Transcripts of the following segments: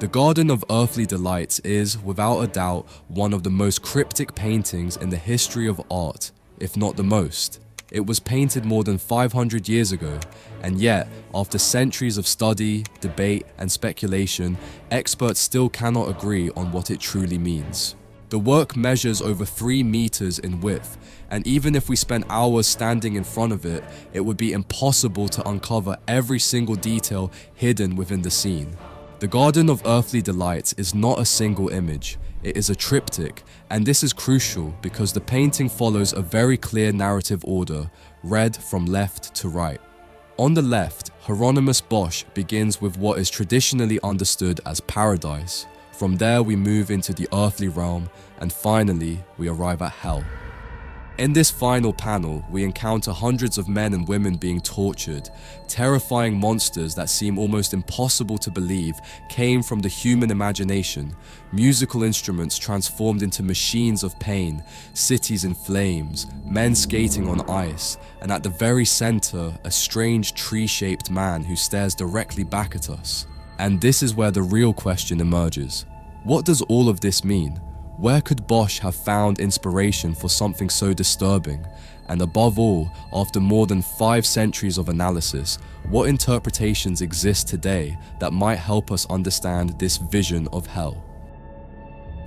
The Garden of Earthly Delights is, without a doubt, one of the most cryptic paintings in the history of art, if not the most. It was painted more than 500 years ago, and yet, after centuries of study, debate, and speculation, experts still cannot agree on what it truly means. The work measures over 3 meters in width, and even if we spent hours standing in front of it, it would be impossible to uncover every single detail hidden within the scene. The Garden of Earthly Delights is not a single image, it is a triptych, and this is crucial because the painting follows a very clear narrative order, read from left to right. On the left, Hieronymus Bosch begins with what is traditionally understood as paradise. From there we move into the earthly realm, and finally we arrive at hell. In this final panel, we encounter hundreds of men and women being tortured. Terrifying monsters that seem almost impossible to believe came from the human imagination. Musical instruments transformed into machines of pain, cities in flames, men skating on ice, and at the very center, a strange tree-shaped man who stares directly back at us. And this is where the real question emerges. What does all of this mean? Where could Bosch have found inspiration for something so disturbing? And above all, after more than 5 centuries of analysis, what interpretations exist today that might help us understand this vision of hell?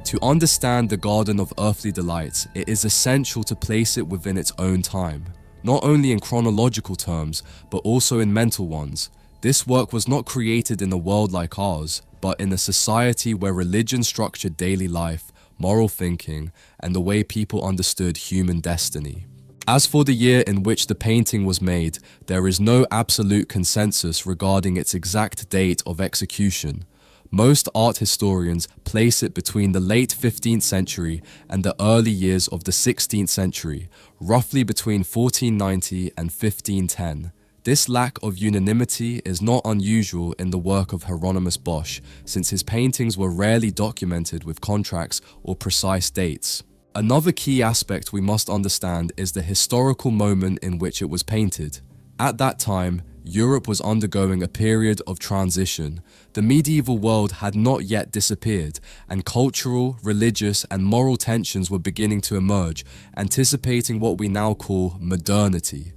To understand the Garden of Earthly Delights, it is essential to place it within its own time, not only in chronological terms, but also in mental ones. This work was not created in a world like ours, but in a society where religion structured daily life, moral thinking, and the way people understood human destiny. As for the year in which the painting was made, there is no absolute consensus regarding its exact date of execution. Most art historians place it between the late 15th century and the early years of the 16th century, roughly between 1490 and 1510. This lack of unanimity is not unusual in the work of Hieronymus Bosch, since his paintings were rarely documented with contracts or precise dates. Another key aspect we must understand is the historical moment in which it was painted. At that time, Europe was undergoing a period of transition. The medieval world had not yet disappeared, and cultural, religious, and moral tensions were beginning to emerge, anticipating what we now call modernity.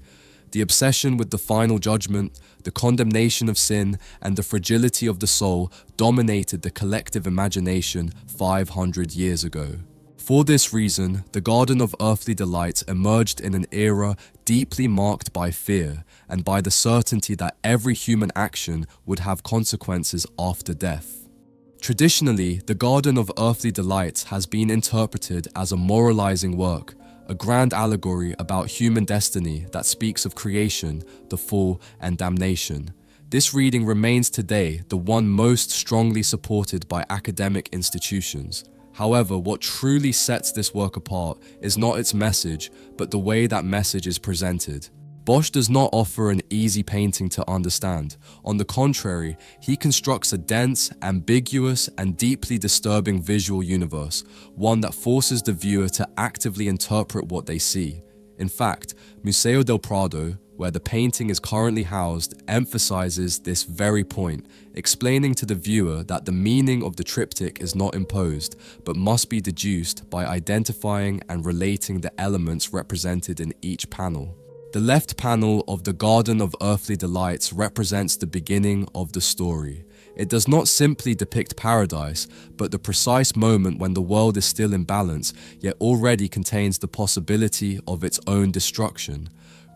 The obsession with the final judgment, the condemnation of sin, and the fragility of the soul dominated the collective imagination 500 years ago. For this reason, the Garden of Earthly Delights emerged in an era deeply marked by fear and by the certainty that every human action would have consequences after death. Traditionally, the Garden of Earthly Delights has been interpreted as a moralizing work, a grand allegory about human destiny that speaks of creation, the fall, and damnation. This reading remains today the one most strongly supported by academic institutions. However, what truly sets this work apart is not its message, but the way that message is presented. Bosch does not offer an easy painting to understand. On the contrary, he constructs a dense, ambiguous, and deeply disturbing visual universe, one that forces the viewer to actively interpret what they see. In fact, Museo del Prado, where the painting is currently housed, emphasizes this very point, explaining to the viewer that the meaning of the triptych is not imposed, but must be deduced by identifying and relating the elements represented in each panel. The left panel of the Garden of Earthly Delights represents the beginning of the story. It does not simply depict paradise, but the precise moment when the world is still in balance, yet already contains the possibility of its own destruction.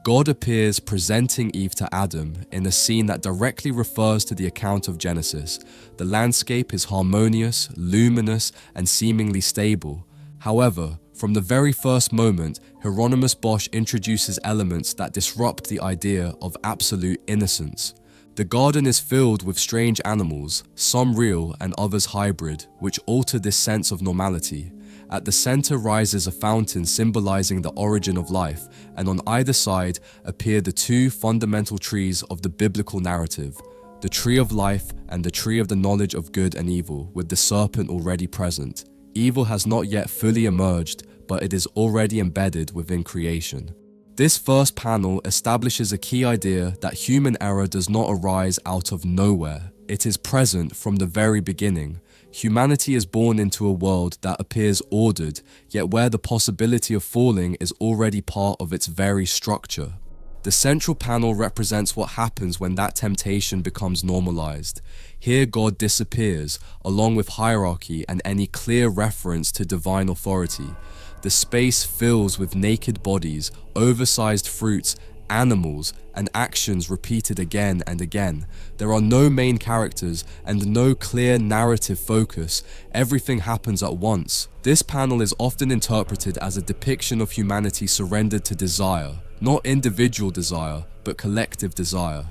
God appears presenting Eve to Adam in a scene that directly refers to the account of Genesis. The landscape is harmonious, luminous, and seemingly stable. However, from the very first moment, Hieronymus Bosch introduces elements that disrupt the idea of absolute innocence. The garden is filled with strange animals, some real and others hybrid, which alter this sense of normality. At the center rises a fountain symbolizing the origin of life, and on either side appear the 2 fundamental trees of the biblical narrative, the tree of life and the tree of the knowledge of good and evil, with the serpent already present. Evil has not yet fully emerged, but it is already embedded within creation. This first panel establishes a key idea that human error does not arise out of nowhere. It is present from the very beginning. Humanity is born into a world that appears ordered, yet where the possibility of falling is already part of its very structure. The central panel represents what happens when that temptation becomes normalized. Here God disappears, along with hierarchy and any clear reference to divine authority. The space fills with naked bodies, oversized fruits, animals, and actions repeated again and again. There are no main characters and no clear narrative focus. Everything happens at once. This panel is often interpreted as a depiction of humanity surrendered to desire, not individual desire, but collective desire.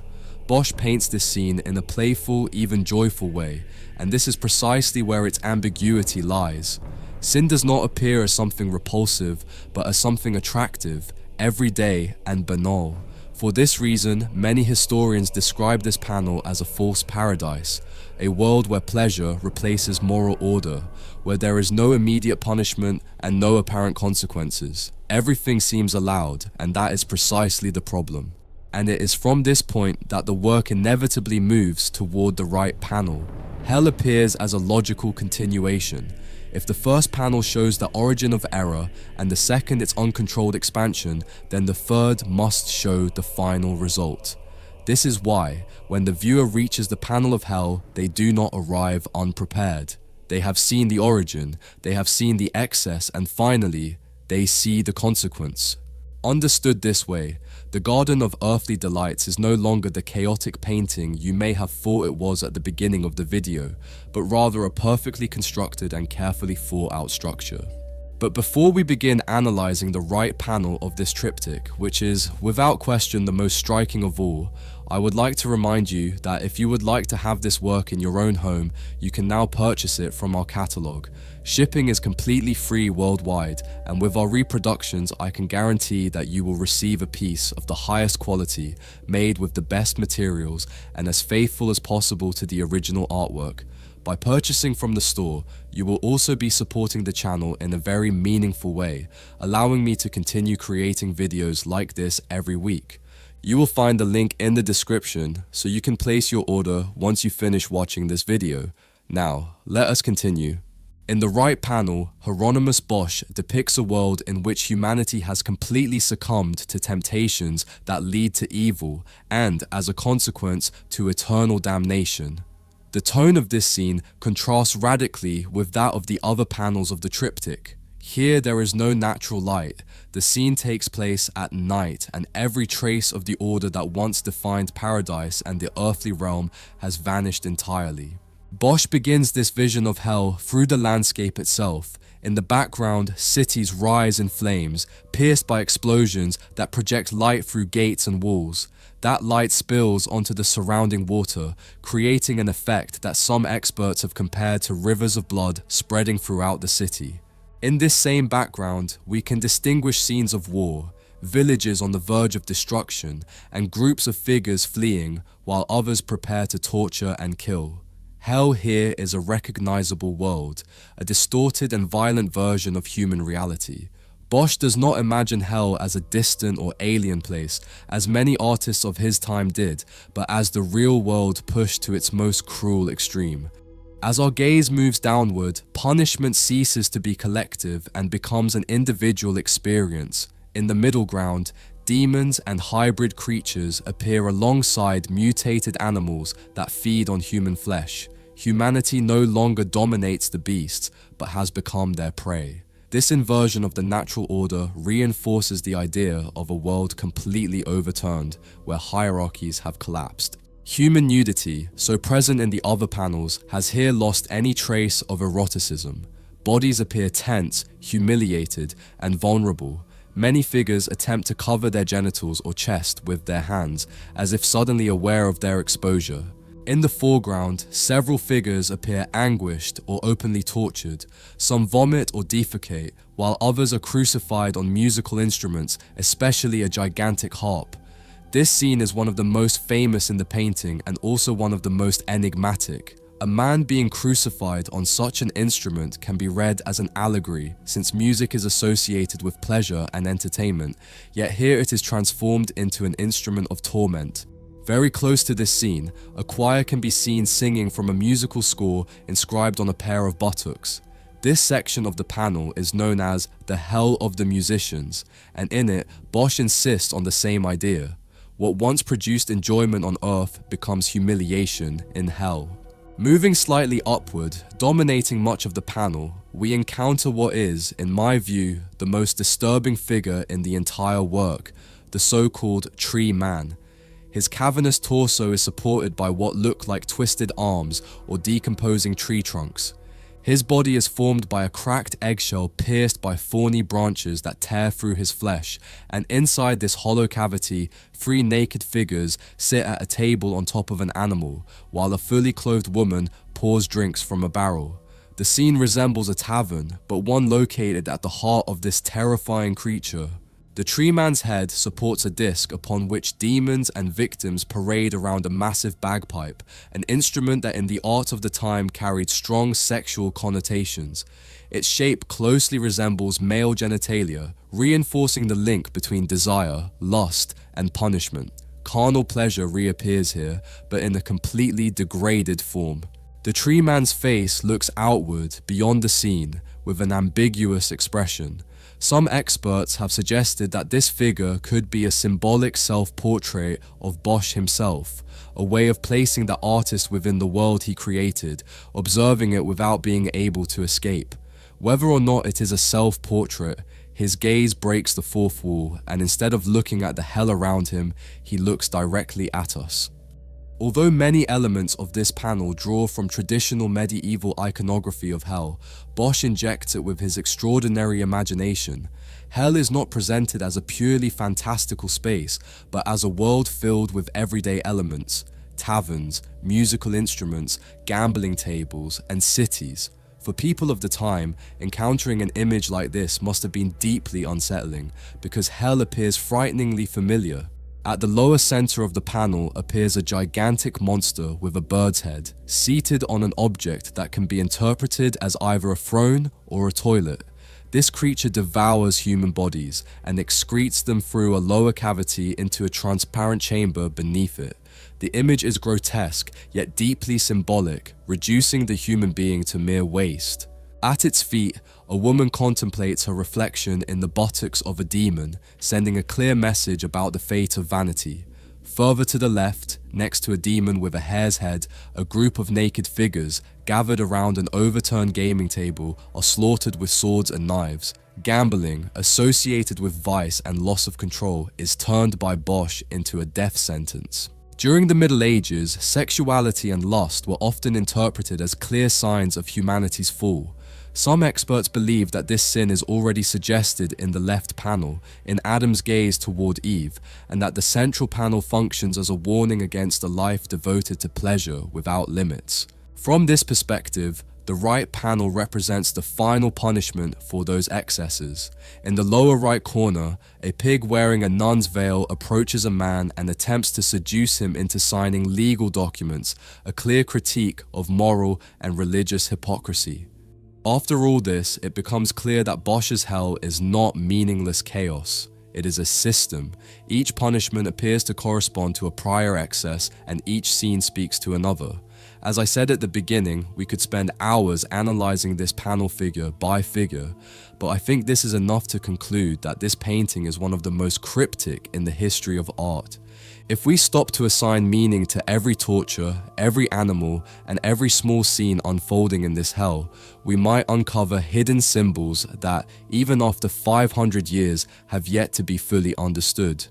Bosch paints this scene in a playful, even joyful way, and this is precisely where its ambiguity lies. Sin does not appear as something repulsive, but as something attractive, everyday, and banal. For this reason, many historians describe this panel as a false paradise, a world where pleasure replaces moral order, where there is no immediate punishment and no apparent consequences. Everything seems allowed, and that is precisely the problem. And it is from this point that the work inevitably moves toward the right panel. Hell appears as a logical continuation. If the first panel shows the origin of error and the second its uncontrolled expansion, then the third must show the final result. This is why, when the viewer reaches the panel of hell, they do not arrive unprepared. They have seen the origin, they have seen the excess, and finally, they see the consequence. Understood this way, the Garden of Earthly Delights is no longer the chaotic painting you may have thought it was at the beginning of the video, but rather a perfectly constructed and carefully thought out structure. But before we begin analyzing the right panel of this triptych, which is, without question, the most striking of all, I would like to remind you that if you would like to have this work in your own home, you can now purchase it from our catalogue. Shipping is completely free worldwide, and with our reproductions, I can guarantee that you will receive a piece of the highest quality, made with the best materials, and as faithful as possible to the original artwork. By purchasing from the store, you will also be supporting the channel in a very meaningful way, allowing me to continue creating videos like this every week. You will find the link in the description, so you can place your order once you finish watching this video. Now, let us continue. In the right panel, Hieronymus Bosch depicts a world in which humanity has completely succumbed to temptations that lead to evil and, as a consequence, to eternal damnation. The tone of this scene contrasts radically with that of the other panels of the triptych. Here there is no natural light. The scene takes place at night, and every trace of the order that once defined paradise and the earthly realm has vanished entirely. Bosch begins this vision of hell through the landscape itself. In the background, cities rise in flames, pierced by explosions that project light through gates and walls. That light spills onto the surrounding water, creating an effect that some experts have compared to rivers of blood spreading throughout the city. In this same background, we can distinguish scenes of war, villages on the verge of destruction, and groups of figures fleeing while others prepare to torture and kill. Hell here is a recognizable world, a distorted and violent version of human reality. Bosch does not imagine hell as a distant or alien place, as many artists of his time did, but as the real world pushed to its most cruel extreme. As our gaze moves downward, punishment ceases to be collective and becomes an individual experience. In the middle ground, demons and hybrid creatures appear alongside mutated animals that feed on human flesh. Humanity no longer dominates the beasts, but has become their prey. This inversion of the natural order reinforces the idea of a world completely overturned, where hierarchies have collapsed. Human nudity, so present in the other panels, has here lost any trace of eroticism. Bodies appear tense, humiliated, and vulnerable. Many figures attempt to cover their genitals or chest with their hands, as if suddenly aware of their exposure. In the foreground, several figures appear anguished or openly tortured. Some vomit or defecate, while others are crucified on musical instruments, especially a gigantic harp. This scene is one of the most famous in the painting and also one of the most enigmatic. A man being crucified on such an instrument can be read as an allegory, since music is associated with pleasure and entertainment, yet here it is transformed into an instrument of torment. Very close to this scene, a choir can be seen singing from a musical score inscribed on a pair of buttocks. This section of the panel is known as the Hell of the Musicians, and in it, Bosch insists on the same idea. What once produced enjoyment on earth becomes humiliation in hell. Moving slightly upward, dominating much of the panel, we encounter what is, in my view, the most disturbing figure in the entire work, the so-called Tree Man. His cavernous torso is supported by what look like twisted arms or decomposing tree trunks. His body is formed by a cracked eggshell pierced by thorny branches that tear through his flesh, and inside this hollow cavity, 3 naked figures sit at a table on top of an animal, while a fully clothed woman pours drinks from a barrel. The scene resembles a tavern, but one located at the heart of this terrifying creature. The Tree Man's head supports a disc upon which demons and victims parade around a massive bagpipe, an instrument that in the art of the time carried strong sexual connotations. Its shape closely resembles male genitalia, reinforcing the link between desire, lust, and punishment. Carnal pleasure reappears here, but in a completely degraded form. The Tree Man's face looks outward, beyond the scene, with an ambiguous expression. Some experts have suggested that this figure could be a symbolic self-portrait of Bosch himself, a way of placing the artist within the world he created, observing it without being able to escape. Whether or not it is a self-portrait, his gaze breaks the fourth wall, and instead of looking at the hell around him, he looks directly at us. Although many elements of this panel draw from traditional medieval iconography of hell, Bosch injects it with his extraordinary imagination. Hell is not presented as a purely fantastical space, but as a world filled with everyday elements: taverns, musical instruments, gambling tables, and cities. For people of the time, encountering an image like this must have been deeply unsettling, because hell appears frighteningly familiar. At the lower center of the panel appears a gigantic monster with a bird's head, seated on an object that can be interpreted as either a throne or a toilet. This creature devours human bodies and excretes them through a lower cavity into a transparent chamber beneath it. The image is grotesque, yet deeply symbolic, reducing the human being to mere waste. At its feet, a woman contemplates her reflection in the buttocks of a demon, sending a clear message about the fate of vanity. Further to the left, next to a demon with a hare's head, a group of naked figures, gathered around an overturned gaming table, are slaughtered with swords and knives. Gambling, associated with vice and loss of control, is turned by Bosch into a death sentence. During the Middle Ages, sexuality and lust were often interpreted as clear signs of humanity's fall. Some experts believe that this sin is already suggested in the left panel, in Adam's gaze toward Eve, and that the central panel functions as a warning against a life devoted to pleasure without limits. From this perspective, the right panel represents the final punishment for those excesses. In the lower right corner, a pig wearing a nun's veil approaches a man and attempts to seduce him into signing legal documents, a clear critique of moral and religious hypocrisy. After all this, it becomes clear that Bosch's hell is not meaningless chaos. It is a system. Each punishment appears to correspond to a prior excess, and each scene speaks to another. As I said at the beginning, we could spend hours analyzing this panel figure by figure, but I think this is enough to conclude that this painting is one of the most cryptic in the history of art. If we stop to assign meaning to every torture, every animal, and every small scene unfolding in this hell, we might uncover hidden symbols that, even after 500 years, have yet to be fully understood.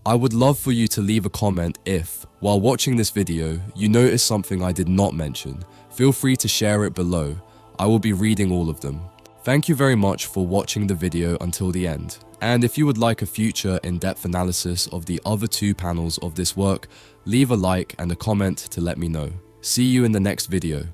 I would love for you to leave a comment if, while watching this video, you notice something I did not mention. Feel free to share it below. I will be reading all of them. Thank you very much for watching the video until the end. And if you would like a future in-depth analysis of the other 2 panels of this work, leave a like and a comment to let me know. See you in the next video.